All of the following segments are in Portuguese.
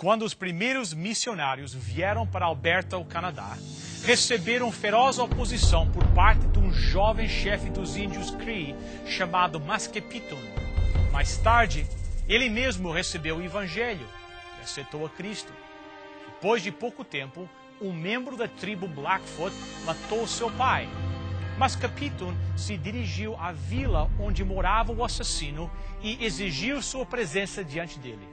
Quando os primeiros missionários vieram para Alberta, o Canadá, receberam feroz oposição por parte de um jovem chefe dos índios Cree chamado Masquepiton. Mais tarde, ele mesmo recebeu o Evangelho e aceitou a Cristo. Depois de pouco tempo, um membro da tribo Blackfoot matou seu pai. Masquepiton se dirigiu à vila onde morava o assassino e exigiu sua presença diante dele.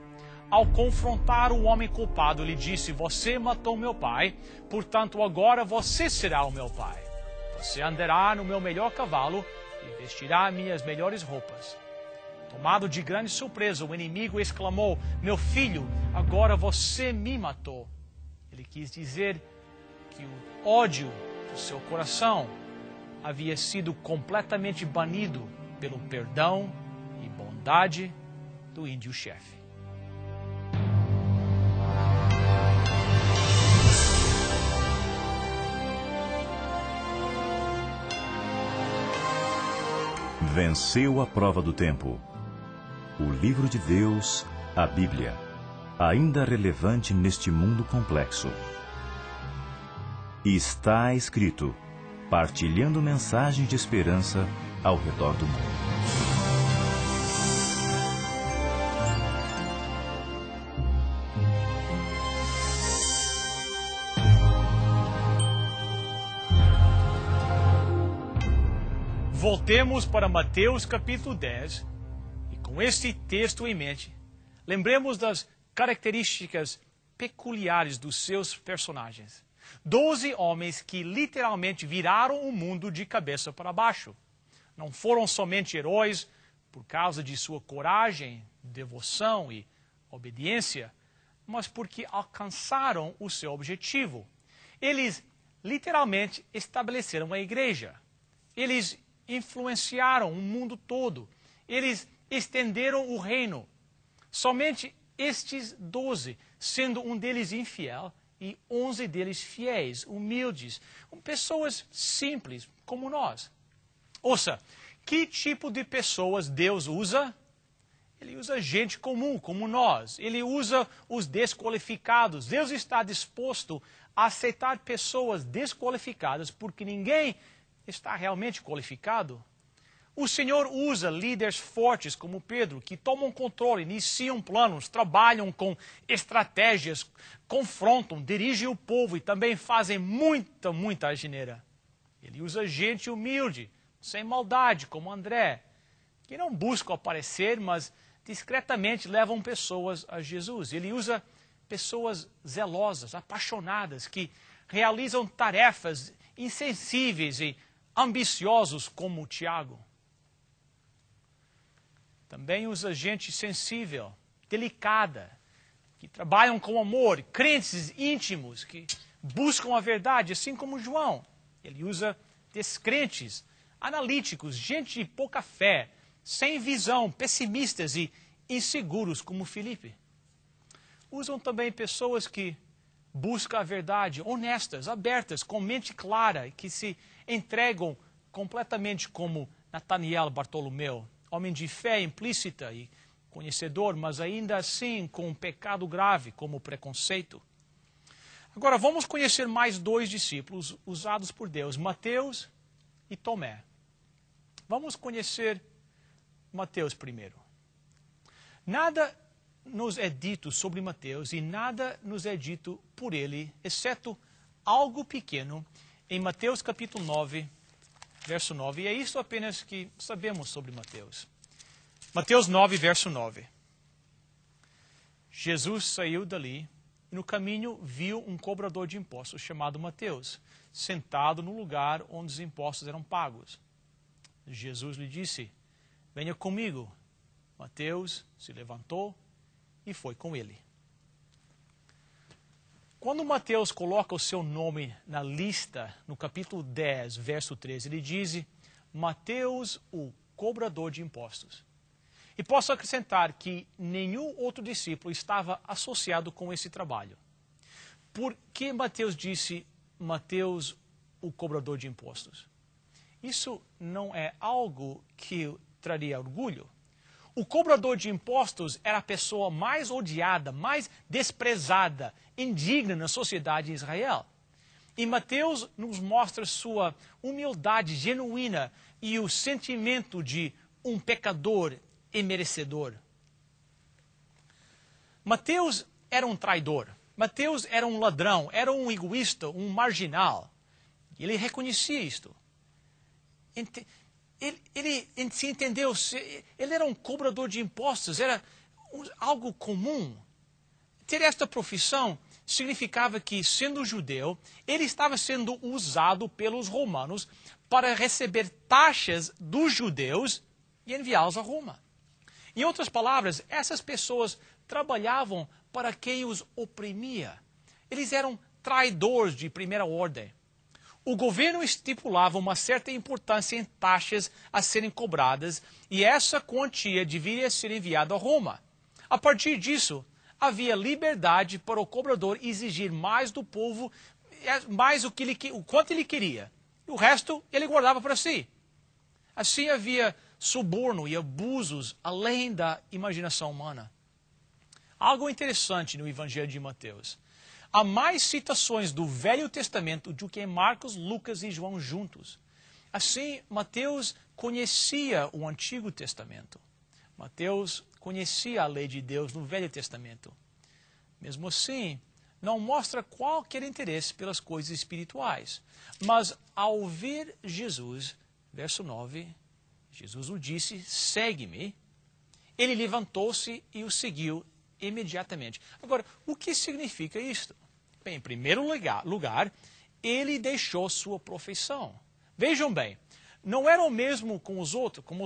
Ao confrontar o homem culpado, ele disse: "Você matou meu pai, portanto agora você será o meu pai. Você andará no meu melhor cavalo e vestirá minhas melhores roupas." Tomado de grande surpresa, o inimigo exclamou: "Meu filho, agora você me matou." Ele quis dizer que o ódio do seu coração havia sido completamente banido pelo perdão e bondade do índio-chefe. Venceu a prova do tempo. O livro de Deus, a Bíblia, ainda relevante neste mundo complexo. E está escrito, partilhando mensagens de esperança ao redor do mundo. Voltemos para Mateus capítulo 10 e com este texto em mente, lembremos das características peculiares dos seus personagens. 12 homens que literalmente viraram o mundo de cabeça para baixo. Não foram somente heróis por causa de sua coragem, devoção e obediência, mas porque alcançaram o seu objetivo. Eles literalmente estabeleceram a igreja. Eles influenciaram o mundo todo. Eles estenderam o reino. Somente estes 12, sendo um deles infiel e 11 deles fiéis, humildes, pessoas simples como nós. Ouça, que tipo de pessoas Deus usa? Ele usa gente comum como nós. Ele usa os desqualificados. Deus está disposto a aceitar pessoas desqualificadas porque ninguém está realmente qualificado. O Senhor usa líderes fortes como Pedro, que tomam controle, iniciam planos, trabalham com estratégias, confrontam, dirigem o povo e também fazem muita asneira. Ele usa gente humilde, sem maldade, como André, que não buscam aparecer, mas discretamente levam pessoas a Jesus. Ele usa pessoas zelosas, apaixonadas, que realizam tarefas insensíveis e ambiciosos como Tiago. Também usa gente sensível, delicada, que trabalham com amor, crentes íntimos, que buscam a verdade, assim como João. Ele usa descrentes, analíticos, gente de pouca fé, sem visão, pessimistas e inseguros como Filipe. Usam também pessoas que buscam a verdade, honestas, abertas, com mente clara, e que se entregam completamente como Nataniel Bartolomeu, homem de fé implícita e conhecedor, mas ainda assim com um pecado grave como o preconceito. Agora vamos conhecer mais 2 discípulos usados por Deus, Mateus e Tomé. Vamos conhecer Mateus primeiro. Nada nos é dito sobre Mateus e nada nos é dito por ele, exceto algo pequeno em Mateus capítulo 9, verso 9. E é isso apenas que sabemos sobre Mateus. Mateus 9, verso 9. Jesus saiu dali e no caminho viu um cobrador de impostos chamado Mateus, sentado no lugar onde os impostos eram pagos. Jesus lhe disse: "Venha comigo." Mateus se levantou e foi com ele. Quando Mateus coloca o seu nome na lista, no capítulo 10, verso 13, ele diz: Mateus, o cobrador de impostos. E posso acrescentar que nenhum outro discípulo estava associado com esse trabalho. Por que Mateus disse Mateus, o cobrador de impostos? Isso não é algo que traria orgulho. O cobrador de impostos era a pessoa mais odiada, mais desprezada, indigna na sociedade de Israel. E Mateus nos mostra sua humildade genuína e o sentimento de um pecador imerecedor. Mateus era um traidor. Mateus era um ladrão, era um egoísta, um marginal. Ele reconhecia isto. Ele se entendeu, ele era um cobrador de impostos, era algo comum. Ter esta profissão significava que, sendo judeu, ele estava sendo usado pelos romanos para receber taxas dos judeus e enviá-los a Roma. Em outras palavras, essas pessoas trabalhavam para quem os oprimia. Eles eram traidores de primeira ordem. O governo estipulava uma certa importância em taxas a serem cobradas e essa quantia deveria ser enviada a Roma. A partir disso, havia liberdade para o cobrador exigir mais do povo, mais o quanto ele queria. E o resto ele guardava para si. Assim havia suborno e abusos além da imaginação humana. Algo interessante no Evangelho de Mateus. Há mais citações do Velho Testamento do que em Marcos, Lucas e João juntos. Assim, Mateus conhecia o Antigo Testamento. Mateus conhecia a lei de Deus no Velho Testamento. Mesmo assim, não mostra qualquer interesse pelas coisas espirituais. Mas, ao ver Jesus, verso 9, Jesus o disse, segue-me. Ele levantou-se e o seguiu imediatamente. Agora, o que significa isto? Bem, em primeiro lugar, ele deixou sua profissão. Vejam bem, não era o mesmo como os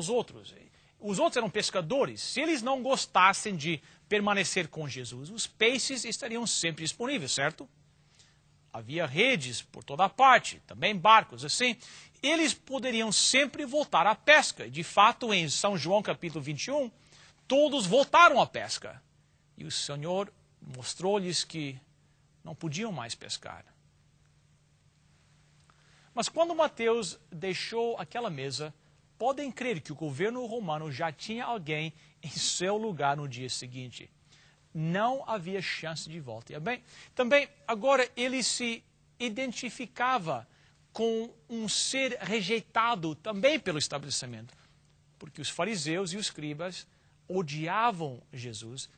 outros. Os outros eram pescadores. Se eles não gostassem de permanecer com Jesus, os peixes estariam sempre disponíveis, certo? Havia redes por toda parte, também barcos, assim. Eles poderiam sempre voltar à pesca. De fato, em São João capítulo 21, todos voltaram à pesca. E o Senhor mostrou-lhes que não podiam mais pescar. Mas quando Mateus deixou aquela mesa, podem crer que o governo romano já tinha alguém em seu lugar no dia seguinte. Não havia chance de volta. E também, agora, ele se identificava com um ser rejeitado também pelo estabelecimento. Porque os fariseus e os escribas odiavam Jesus,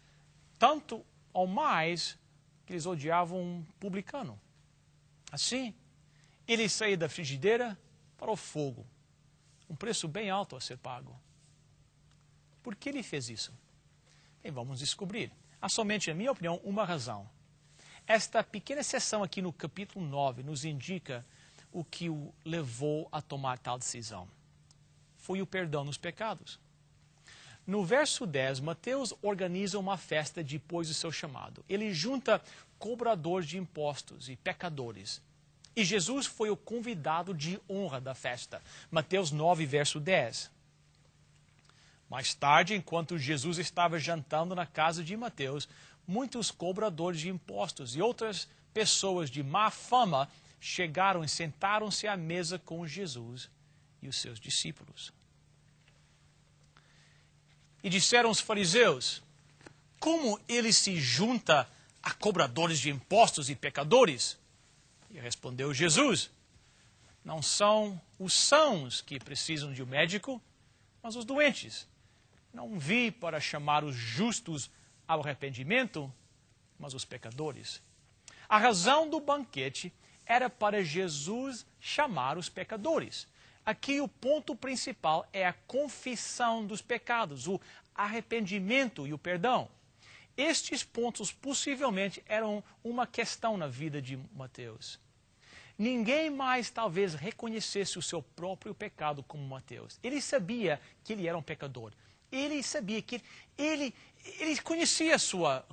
tanto ou mais que eles odiavam um publicano. Assim, ele saía da frigideira para o fogo. Um preço bem alto a ser pago. Por que ele fez isso? Bem, vamos descobrir. Há somente, na minha opinião, uma razão. Esta pequena seção aqui no capítulo 9 nos indica o que o levou a tomar tal decisão. Foi o perdão dos pecados. No verso 10, Mateus organiza uma festa depois do seu chamado. Ele junta cobradores de impostos e pecadores. E Jesus foi o convidado de honra da festa. Mateus 9, verso 10. Mais tarde, enquanto Jesus estava jantando na casa de Mateus, muitos cobradores de impostos e outras pessoas de má fama chegaram e sentaram-se à mesa com Jesus e os seus discípulos. E disseram os fariseus, como ele se junta a cobradores de impostos e pecadores? E respondeu Jesus, não são os sãos que precisam de um médico, mas os doentes. Não vi para chamar os justos ao arrependimento, mas os pecadores. A razão do banquete era para Jesus chamar os pecadores. Aqui o ponto principal é a confissão dos pecados, o arrependimento e o perdão. Estes pontos possivelmente eram uma questão na vida de Mateus. Ninguém mais talvez reconhecesse o seu próprio pecado como Mateus. Ele sabia que ele era um pecador. Ele sabia que ele conhecia a sua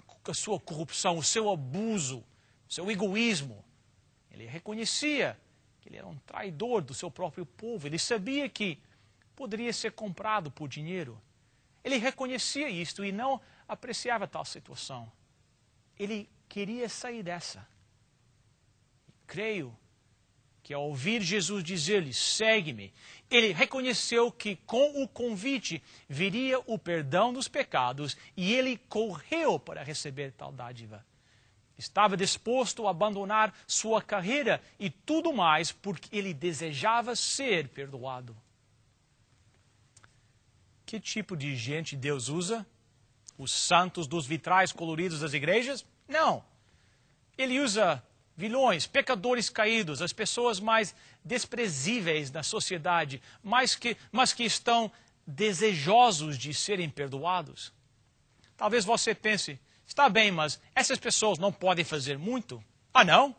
corrupção, o seu abuso, o seu egoísmo. Ele reconhecia que ele era um traidor do seu próprio povo. Ele sabia que poderia ser comprado por dinheiro. Ele reconhecia isto e não apreciava tal situação. Ele queria sair dessa. Creio que ao ouvir Jesus dizer-lhe, segue-me, ele reconheceu que com o convite viria o perdão dos pecados e ele correu para receber tal dádiva. Estava disposto a abandonar sua carreira e tudo mais porque ele desejava ser perdoado. Que tipo de gente Deus usa? Os santos dos vitrais coloridos das igrejas? Não. Ele usa vilões, pecadores caídos, as pessoas mais desprezíveis da sociedade, mas que estão desejosos de serem perdoados. Talvez você pense, está bem, mas essas pessoas não podem fazer muito? Ah, não?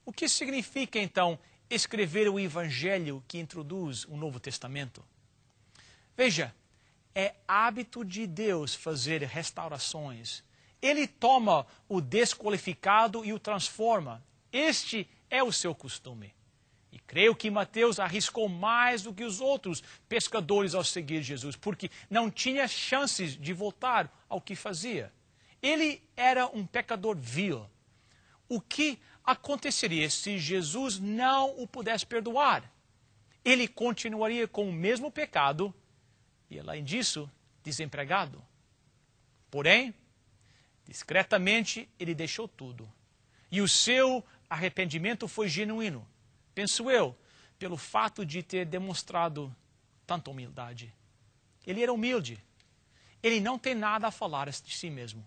O que significa, então, escrever o Evangelho que introduz o Novo Testamento? Veja, é hábito de Deus fazer restaurações. Ele toma o desqualificado e o transforma. Este é o seu costume. E creio que Mateus arriscou mais do que os outros pescadores ao seguir Jesus, porque não tinha chances de voltar ao que fazia. Ele era um pecador vil. O que aconteceria se Jesus não o pudesse perdoar? Ele continuaria com o mesmo pecado e, além disso, desempregado. Porém, discretamente, ele deixou tudo. E o seu arrependimento foi genuíno, penso eu, pelo fato de ter demonstrado tanta humildade. Ele era humilde. Ele não tem nada a falar de si mesmo.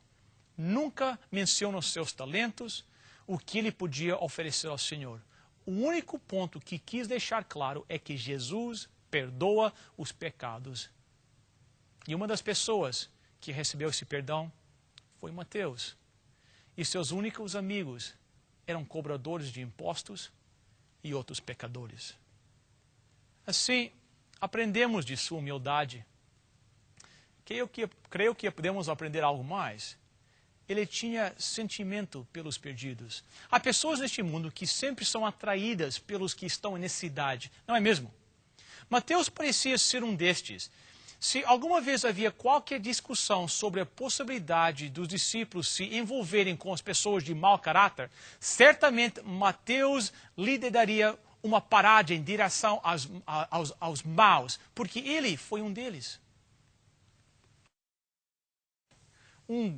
Nunca menciona os seus talentos, o que ele podia oferecer ao Senhor. O único ponto que quis deixar claro é que Jesus perdoa os pecados. E uma das pessoas que recebeu esse perdão foi Mateus. E seus únicos amigos eram cobradores de impostos e outros pecadores. Assim, aprendemos de sua humildade. Creio que podemos aprender algo mais. Ele tinha sentimento pelos perdidos. Há pessoas neste mundo que sempre são atraídas pelos que estão em necessidade, não é mesmo? Mateus parecia ser um destes. Se alguma vez havia qualquer discussão sobre a possibilidade dos discípulos se envolverem com as pessoas de mau caráter, certamente Mateus lideraria uma parada em direção aos maus, porque ele foi um deles. Um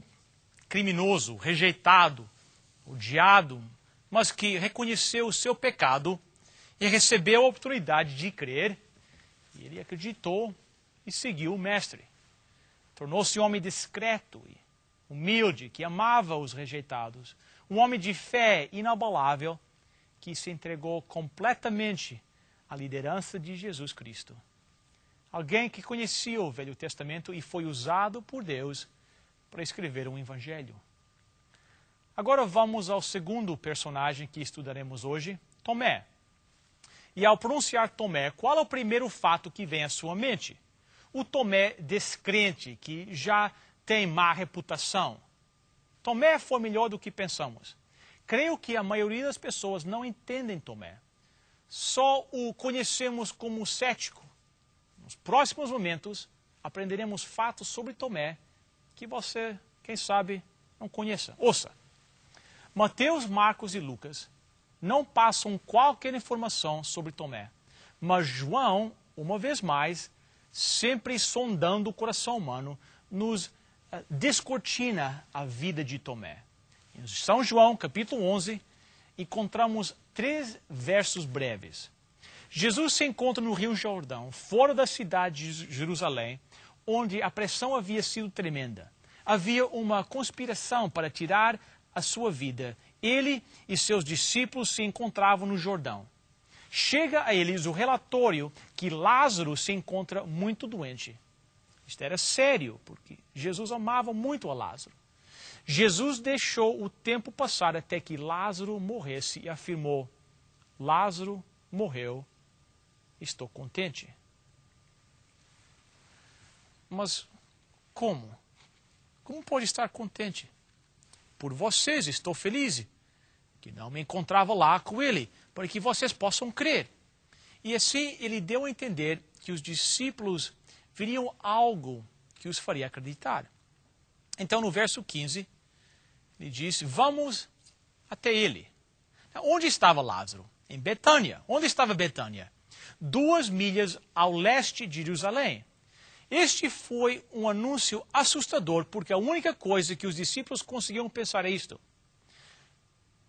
criminoso, rejeitado, odiado, mas que reconheceu o seu pecado e recebeu a oportunidade de crer, e ele acreditou e seguiu o Mestre. Tornou-se um homem discreto e humilde, que amava os rejeitados. Um homem de fé inabalável, que se entregou completamente à liderança de Jesus Cristo. Alguém que conhecia o Velho Testamento e foi usado por Deus para escrever um Evangelho. Agora vamos ao segundo personagem que estudaremos hoje, Tomé. E ao pronunciar Tomé, qual é o primeiro fato que vem à sua mente? O Tomé descrente, que já tem má reputação. Tomé foi melhor do que pensamos. Creio que a maioria das pessoas não entendem Tomé. Só o conhecemos como cético. Nos próximos momentos, aprenderemos fatos sobre Tomé que você, quem sabe, não conheça. Ouça, Mateus, Marcos e Lucas não passam qualquer informação sobre Tomé. Mas João, uma vez mais, sempre sondando o coração humano, nos descortina a vida de Tomé. Em São João, capítulo 11, encontramos 3 versos breves. Jesus se encontra no Rio Jordão, fora da cidade de Jerusalém, onde a pressão havia sido tremenda. Havia uma conspiração para tirar a sua vida. Ele e seus discípulos se encontravam no Jordão. Chega a eles o relatório que Lázaro se encontra muito doente. Isto era sério, porque Jesus amava muito a Lázaro. Jesus deixou o tempo passar até que Lázaro morresse e afirmou: Lázaro morreu, estou contente. Mas como? Como pode estar contente? Por vocês estou feliz, que não me encontrava lá com ele, para que vocês possam crer. E assim ele deu a entender que os discípulos veriam algo que os faria acreditar. Então no verso 15, ele disse: vamos até ele. Onde estava Lázaro? em Betânia. Onde estava Betânia? 2 milhas ao leste de Jerusalém. Este foi um anúncio assustador, porque a única coisa que os discípulos conseguiam pensar é isto.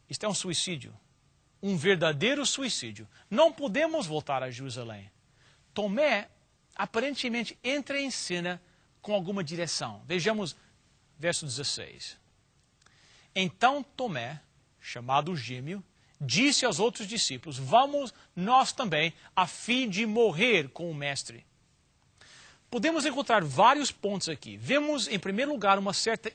Isto é um suicídio. Um verdadeiro suicídio. Não podemos voltar a Jerusalém. Tomé aparentemente entra em cena com alguma direção. Vejamos verso 16. Então Tomé, chamado Gêmeo, disse aos outros discípulos, vamos nós também, a fim de morrer com o Mestre. Podemos encontrar vários pontos aqui. Vemos, em primeiro lugar, uma certa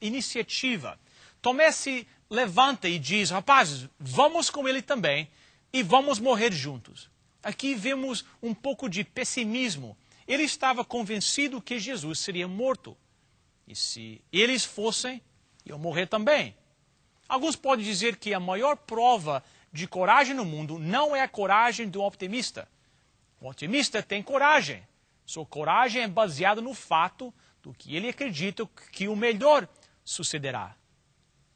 iniciativa. Tomé se levanta e diz, rapazes, vamos com ele também e vamos morrer juntos. Aqui vemos um pouco de pessimismo. Ele estava convencido que Jesus seria morto. E se eles fossem, iam morrer também. Alguns podem dizer que a maior prova de coragem no mundo não é a coragem do optimista. O otimista tem coragem. Sua coragem é baseada no fato do que ele acredita que o melhor sucederá.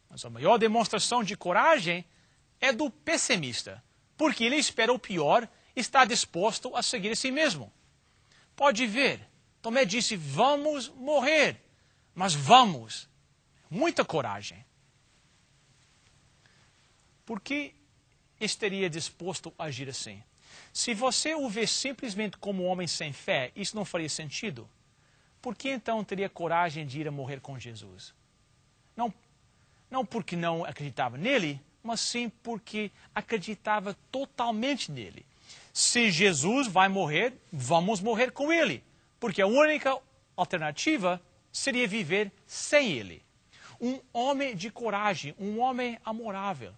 Mas a maior demonstração de coragem é do pessimista, porque ele espera o pior e está disposto a seguir a si mesmo. Pode ver, Tomé disse, vamos morrer, mas vamos. Muita coragem. Por que estaria disposto a agir assim? Se você o vê simplesmente como um homem sem fé, isso não faria sentido. Por que então teria coragem de ir a morrer com Jesus? Não porque não acreditava nele, mas sim porque acreditava totalmente nele. Se Jesus vai morrer, vamos morrer com ele. Porque a única alternativa seria viver sem ele. Um homem de coragem, um homem amorável.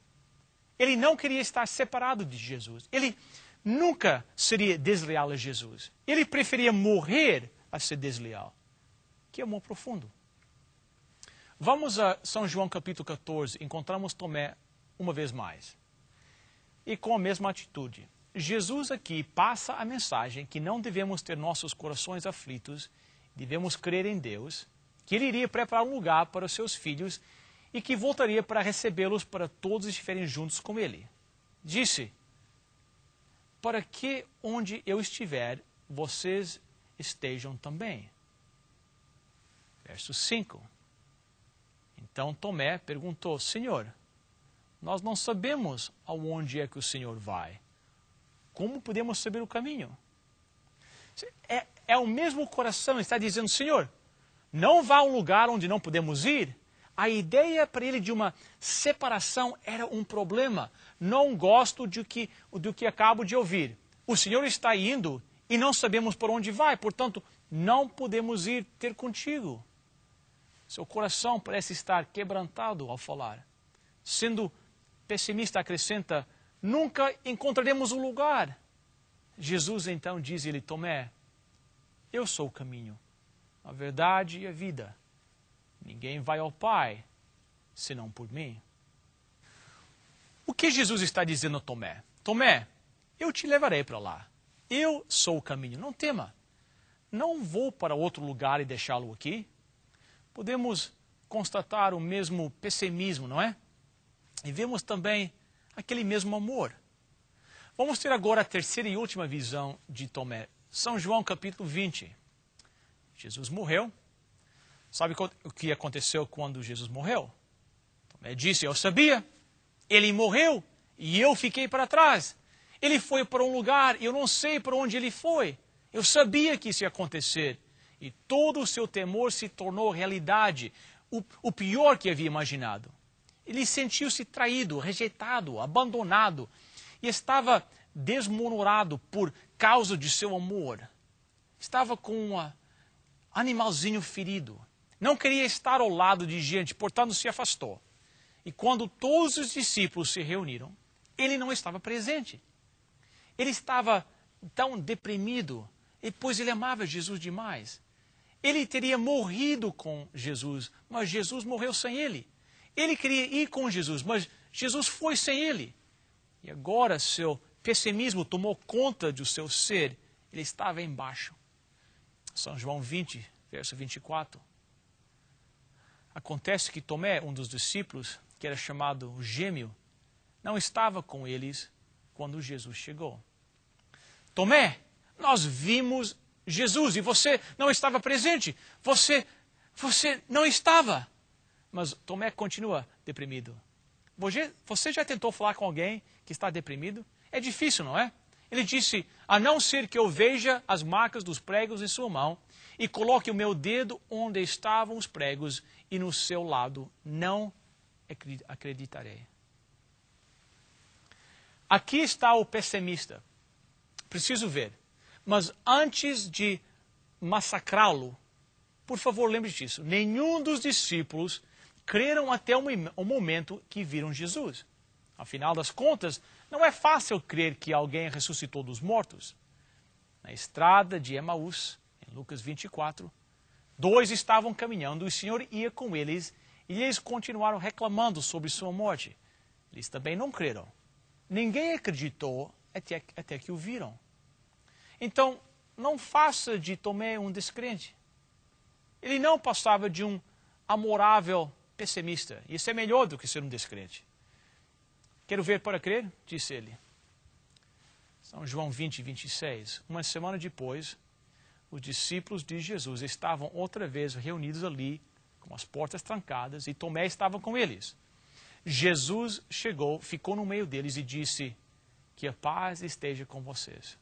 Ele não queria estar separado de Jesus. Ele nunca seria desleal a Jesus. Ele preferia morrer a ser desleal. Que amor profundo. Vamos a São João capítulo 14, encontramos Tomé uma vez mais. E com a mesma atitude. Jesus aqui passa a mensagem que não devemos ter nossos corações aflitos, devemos crer em Deus, que Ele iria preparar um lugar para os seus filhos e que voltaria para recebê-los para todos estiverem juntos com Ele. Disse, para que onde eu estiver, vocês estejam também. Verso 5. Então Tomé perguntou, Senhor, nós não sabemos aonde é que o Senhor vai. Como podemos saber o caminho? É o mesmo coração, está dizendo, Senhor, não vá a um lugar onde não podemos ir. A ideia para ele de uma separação era um problema. Não gosto do que acabo de ouvir. O Senhor está indo e não sabemos por onde vai, portanto, não podemos ir ter contigo. Seu coração parece estar quebrantado ao falar. Sendo pessimista, acrescenta, nunca encontraremos um lugar. Jesus então diz-lhe, Tomé, eu sou o caminho, a verdade e a vida. Ninguém vai ao Pai, senão por mim. O que Jesus está dizendo a Tomé? Tomé, eu te levarei para lá. Eu sou o caminho, não tema. Não vou para outro lugar e deixá-lo aqui. Podemos constatar o mesmo pessimismo, não é? E vemos também aquele mesmo amor. Vamos ter agora a terceira e última visão de Tomé. São João capítulo 20. Jesus morreu. Sabe o que aconteceu quando Jesus morreu? Tomé disse, eu sabia. Ele morreu e eu fiquei para trás. Ele foi para um lugar e eu não sei para onde ele foi. Eu sabia que isso ia acontecer. E todo o seu temor se tornou realidade. O pior que havia imaginado. Ele sentiu-se traído, rejeitado, abandonado. E estava desmoronado por causa de seu amor. Estava com um animalzinho ferido. Não queria estar ao lado de gente, portanto se afastou. E quando todos os discípulos se reuniram, ele não estava presente. Ele estava tão deprimido, pois ele amava Jesus demais. Ele teria morrido com Jesus, mas Jesus morreu sem ele. Ele queria ir com Jesus, mas Jesus foi sem ele. E agora seu pessimismo tomou conta do seu ser. Ele estava embaixo. São João 20, verso 24. Acontece que Tomé, um dos discípulos, que era chamado Gêmeo, não estava com eles quando Jesus chegou. Tomé, nós vimos Jesus e você não estava presente. Você não estava. Mas Tomé continua deprimido. Você já tentou falar com alguém que está deprimido? É difícil, não é? Ele disse, a não ser que eu veja as marcas dos pregos em sua mão e coloque o meu dedo onde estavam os pregos e no seu lado, não acreditarei. Aqui está o pessimista. Preciso ver. Mas antes de massacrá-lo, por favor, lembre disso. Nenhum dos discípulos creram até o momento que viram Jesus. Afinal das contas, não é fácil crer que alguém ressuscitou dos mortos. Na estrada de Emaús, em Lucas 24, 2 estavam caminhando e o Senhor ia com eles e eles continuaram reclamando sobre sua morte. Eles também não creram. Ninguém acreditou até que o viram. Então, não faça de Tomé um descrente. Ele não passava de um amorável pessimista. Isso é melhor do que ser um descrente. Quero ver para crer, disse ele. São João 20, 26. Uma semana depois, os discípulos de Jesus estavam outra vez reunidos ali, com as portas trancadas, e Tomé estava com eles. Jesus chegou, ficou no meio deles e disse, que a paz esteja com vocês.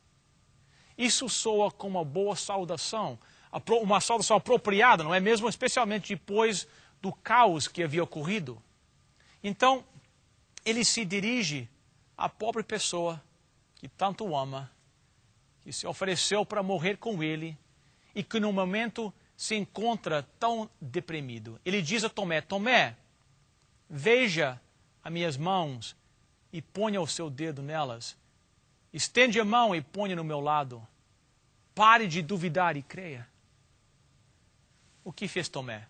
Isso soa como uma boa saudação, uma saudação apropriada, não é mesmo? Especialmente depois do caos que havia ocorrido. Então, ele se dirige à pobre pessoa que tanto o ama, que se ofereceu para morrer com ele e que no momento se encontra tão deprimido. Ele diz a Tomé, Tomé, veja as minhas mãos e ponha o seu dedo nelas. Estende a mão e ponha no meu lado. Pare de duvidar e creia. O que fez Tomé?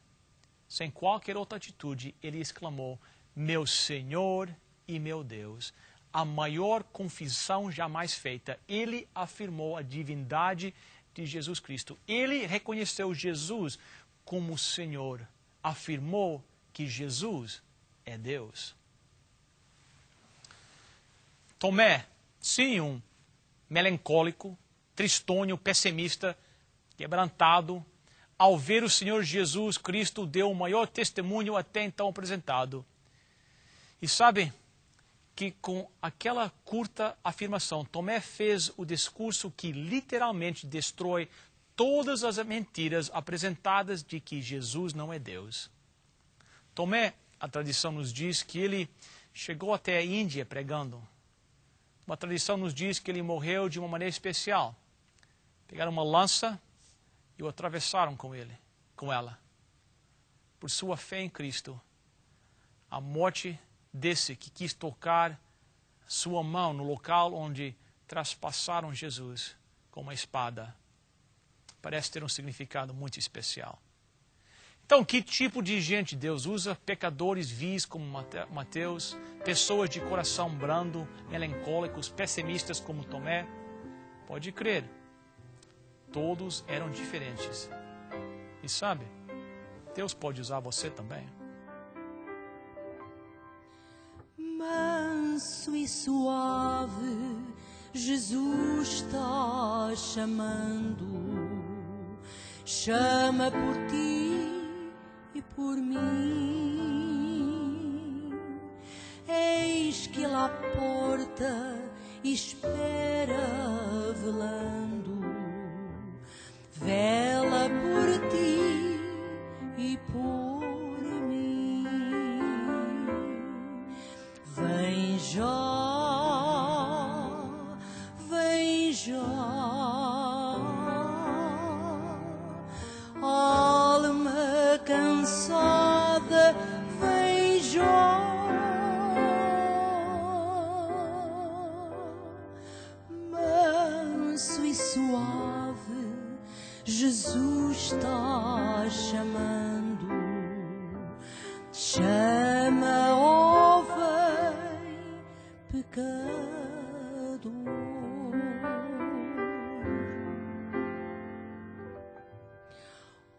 Sem qualquer outra atitude, ele exclamou, meu Senhor e meu Deus. A maior confissão jamais feita. Ele afirmou a divindade de Jesus Cristo. Ele reconheceu Jesus como Senhor. Afirmou que Jesus é Deus. Tomé, sim, um melancólico, tristonho, pessimista, quebrantado, ao ver o Senhor Jesus Cristo, deu o maior testemunho até então apresentado. E sabe que com aquela curta afirmação, Tomé fez o discurso que literalmente destrói todas as mentiras apresentadas de que Jesus não é Deus. Tomé, a tradição nos diz que ele chegou até a Índia pregando. Uma tradição nos diz que ele morreu de uma maneira especial. Pegaram uma lança e o atravessaram com ela. Por sua fé em Cristo, a morte desse que quis tocar sua mão no local onde traspassaram Jesus com uma espada, parece ter um significado muito especial. Então, que tipo de gente Deus usa? Pecadores vis como Mateus, pessoas de coração brando, melancólicos, pessimistas como Tomé. Pode crer, todos eram diferentes. E sabe, Deus pode usar você também. Manso e suave, Jesus está chamando, chama por ti e por mim. Eis que ele à porta espera velando, vela por ti e por mim. Vem já, vem já, alma cansada, vem já. Manso e suave, Jesus está chamando, chama, ó vem, pecador.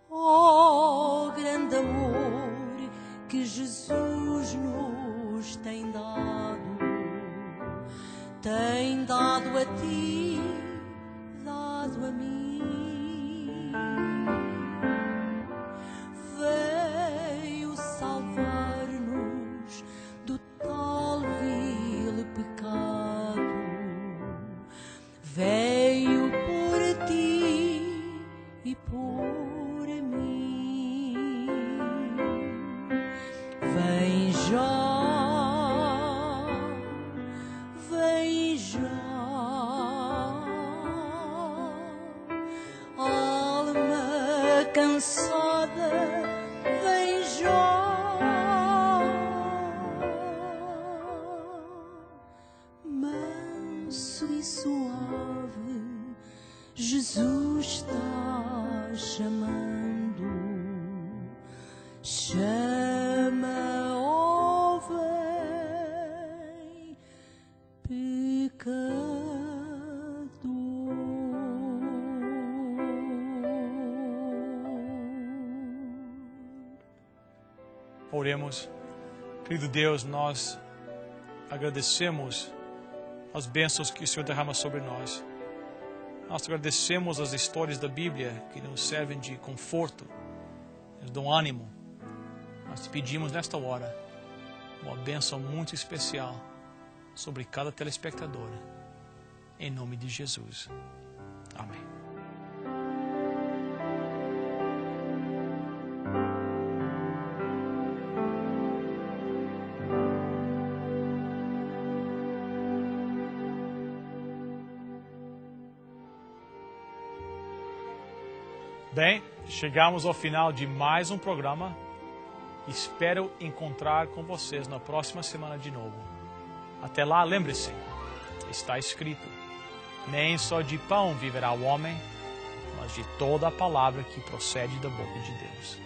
Ó grande amor que Jesus nos tem dado, tem a ti, dado a mim. Veio salvar-nos do tal vil pecado. Veio por ti e por mim. Vem já, vem já, alma cansada, vem já. Manso e suave, Jesus está chamando. Chama, ó vem, pecador. Oremos. Querido Deus, nós agradecemos as bênçãos que o Senhor derrama sobre nós. Nós agradecemos as histórias da Bíblia que nos servem de conforto, nos dão ânimo. Nós te pedimos nesta hora uma bênção muito especial sobre cada telespectador. Em nome de Jesus. Amém. Bem, chegamos ao final de mais um programa. Espero encontrar com vocês na próxima semana de novo. Até lá, lembre-se, está escrito: nem só de pão viverá o homem, mas de toda a palavra que procede da boca de Deus.